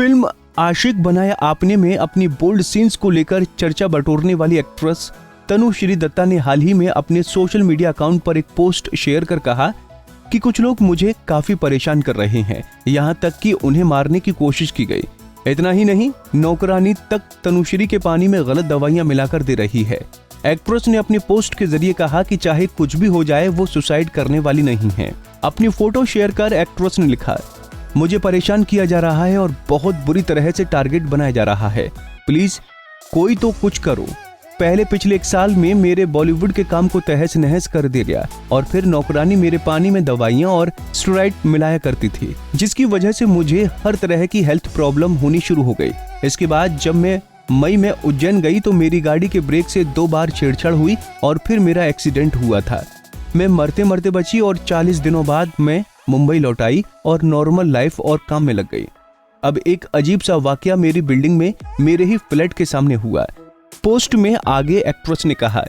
Film आशिक बनाया आपने में अपनी बोल्ड सीन्स को लेकर चर्चा बटोरने वाली एक्ट्रेस तनुश्री दत्ता ने हाल ही में अपने सोशल मीडिया अकाउंट पर एक पोस्ट शेयर कर कहा कि कुछ लोग मुझे काफी परेशान कर रहे हैं, यहाँ तक कि उन्हें मारने की कोशिश की गई। इतना ही नहीं, नौकरानी तक तनुश्री के पानी में गलत दवाइयां मिलाकर दे रही है। एक्ट्रेस ने अपनी पोस्ट के जरिए कहा कि चाहे कुछ भी हो जाए वो सुसाइड करने वाली नहीं है। अपनी फोटो शेयर कर एक्ट्रेस ने लिखा, मुझे परेशान किया जा रहा है और बहुत बुरी तरह से टारगेट बनाया जा रहा है, प्लीज कोई तो कुछ करो। पहले पिछले 1 साल में मेरे बॉलीवुड के काम को तहस नहस कर दिया गया और फिर नौकरानी मेरे पानी में दवाइयां और स्टेरॉइड मिलाया करती थी, जिसकी वजह से मुझे हर तरह की हेल्थ प्रॉब्लम होनी शुरू हो गई। इसके बाद जब मैं मई में उज्जैन गई तो मेरी गाड़ी के ब्रेक से 2 बार छेड़छाड़ हुई और फिर मेरा एक्सीडेंट हुआ था। मैं मरते मरते बची और 40 दिनों बाद मैं मुंबई लौट आई और नॉर्मल लाइफ और काम में लग गई। अब एक अजीब सा वाकया मेरी बिल्डिंग में मेरे ही फ्लैट के सामने हुआ। पोस्ट में आगे एक्ट्रेस ने कहा,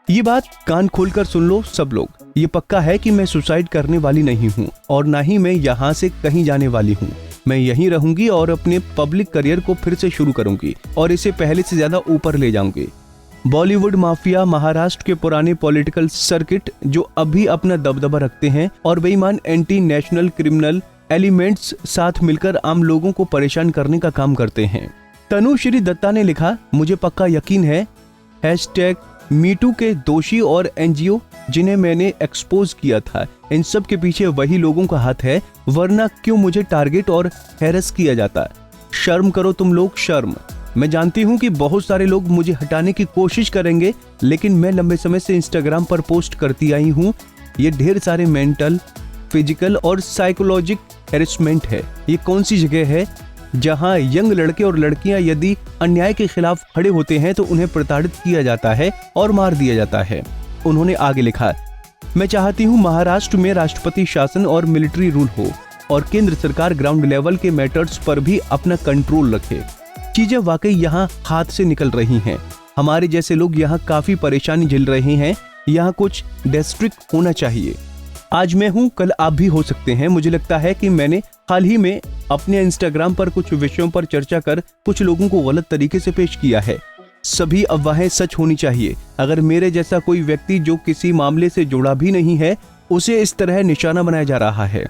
ये बात कान खोलकर सुन लो सब लोग, ये पक्का है कि मैं सुसाइड करने वाली नहीं हूँ और ना ही मैं यहाँ से कहीं जाने वाली हूँ। मैं यहीं रहूंगी और अपने पब्लिक करियर को फिर से शुरू करूंगी और इसे पहले से ज्यादा ऊपर ले जाऊंगी। बॉलीवुड माफिया, महाराष्ट्र के पुराने पॉलिटिकल सर्किट जो अभी अपना दबदबा रखते हैं और बेईमान एंटी नेशनल क्रिमिनल एलिमेंट्स साथ मिलकर आम लोगों को परेशान करने का काम करते हैं। तनुश्री दत्ता ने लिखा, मुझे पक्का यकीन है #मीटू के दोषी और एनजीओ जिन्हें मैंने एक्सपोज किया था, इन सब के पीछे वही लोगों का हाथ है, वरना क्यों मुझे टारगेट और हैरेस किया जाता। शर्म करो तुम लोग, शर्म। मैं जानती हूँ कि बहुत सारे लोग मुझे हटाने की कोशिश करेंगे, लेकिन मैं लंबे समय से इंस्टाग्राम पर पोस्ट करती आई हूँ। ये ढेर सारे मेंटल, फिजिकल और साइकोलॉजिक हैरेसमेंट है। ये कौन सी जगह है जहां यंग लड़के और लड़कियां यदि अन्याय के खिलाफ खड़े होते हैं तो उन्हें प्रताड़ित किया जाता है और मार दिया जाता है। उन्होंने आगे लिखा, मैं चाहती हूं महाराष्ट्र में राष्ट्रपति शासन और मिलिट्री रूल हो और केंद्र सरकार ग्राउंड लेवल के मैटर्स पर भी अपना कंट्रोल रखे। चीजें वाकई यहाँ हाथ से निकल रही हैं। हमारे जैसे लोग यहाँ काफी परेशानी झेल रहे हैं। यहाँ कुछ डिस्ट्रिक्ट होना चाहिए। आज मैं हूँ, कल आप भी हो सकते हैं। मुझे लगता है कि मैंने हाल ही में अपने इंस्टाग्राम पर कुछ विषयों पर चर्चा कर कुछ लोगों को गलत तरीके से पेश किया है। सभी अफवाहें सच होनी चाहिए। अगर मेरे जैसा कोई व्यक्ति जो किसी मामले से जुड़ा भी नहीं है, उसे इस तरह निशाना बनाया जा रहा है।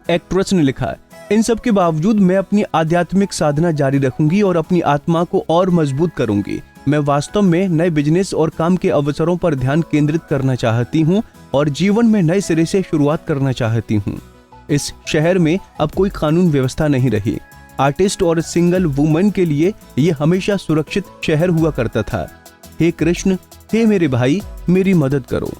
एक्ट्रेस ने लिखा, इन सब के बावजूद मैं अपनी आध्यात्मिक साधना जारी रखूंगी और अपनी आत्मा को और मजबूत करूंगी। मैं वास्तव में नए बिजनेस और काम के अवसरों पर ध्यान केंद्रित करना चाहती हूँ और जीवन में नए सिरे से शुरुआत करना चाहती हूँ। इस शहर में अब कोई कानून व्यवस्था नहीं रही। आर्टिस्ट और सिंगल वुमन के लिए ये हमेशा सुरक्षित शहर हुआ करता था। हे कृष्ण, हे मेरे भाई, मेरी मदद करो।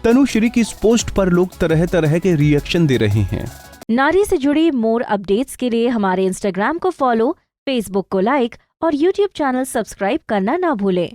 तनुश्री की इस पोस्ट पर लोग तरह तरह के रिएक्शन दे रहे हैं। नारी से जुड़ी मोर अपडेट्स के लिए हमारे इंस्टाग्राम को फॉलो, फेसबुक को लाइक और यूट्यूब चैनल सब्सक्राइब करना ना भूलें।